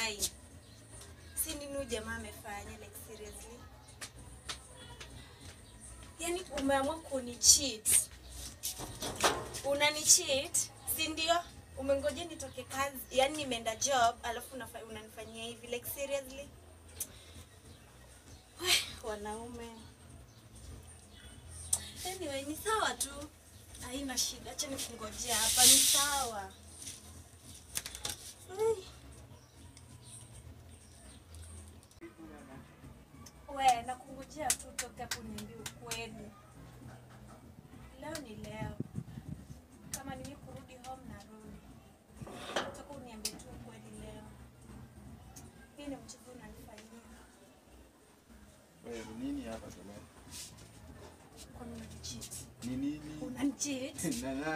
Ai. Si nini jamaa amefanya like seriously? Yaani umeamua kunicheat. Unanicheat, si ndio? Umengoja nitoke kazi, yaani nimeenda job, alafu unanifanyia hivi like seriously? Wanaume. Anyway, ni sawa tu. Haina shida, acha nikungojea hapa, ni sawa. Wewe nakungojea tu toke hapo niambie ukweli. Leo ni leo. Kama ni kurudi home na rudi. Toka uniambie tu ukweli leo. Hii ni mchezo unanifanyia. Wewe nini hapa jamani? Kwa nini unanicheat? Ni nini? Unanicheat?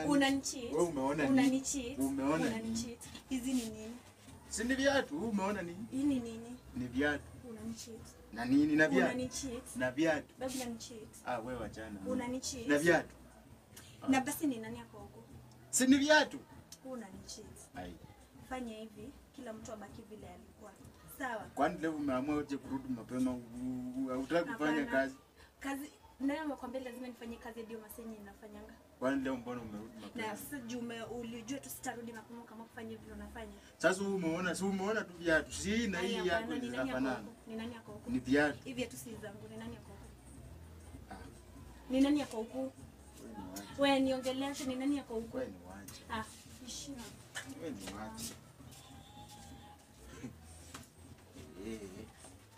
Unanicheat? Wewe umeona nini? Unanicheat? Umeona unanicheat? Hizi ni nini? Si ni viatu, umeona nini? Hii ni nini? Ni viatu. Unanicheat? Na nini na viatu? Unanicheat? Na viatu. Babu unanicheat? Wewe achana. Unanicheat? Na viatu. Na basi ni nani hapo huko? Si ni viatu. Unanicheat. Ai. Fanya hivi, kila mtu abaki vile alikuwa. Sawa? Kwani leo umeamua uje kurudi mapema hutaki kufanya kazi? Kazi nayo nakwambia lazima nifanye kazi ndio masenyi ninafanyanga. Kwani leo mbona umerudi mapema? Na sasa jume ulijua tu sitarudi mapema kama kufanya vile unafanya. Sasa umeona tu viatu. Si na hii yako zinafanana. Ni nani yako huko? Ni viatu. Hivi viatu si zangu. Ni nani yako huko? Ni nani yako huko? Wewe niongeleshe ni nani yako huko? Wewe ni waje. Ishia. Wewe ni waje.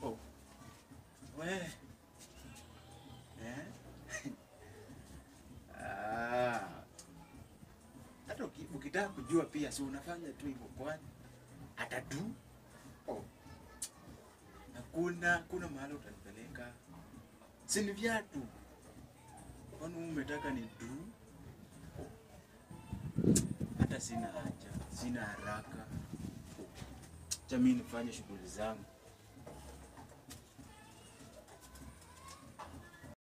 Oh. Wewe. Hata ukitaka kujua pia si unafanya tu hivyo kwani hata tu kuna mahali utanipeleka. Si ni viatu. Kwani umetaka ni tu? Hata sina haja, sina haraka. Acha mimi nifanye shughuli zangu.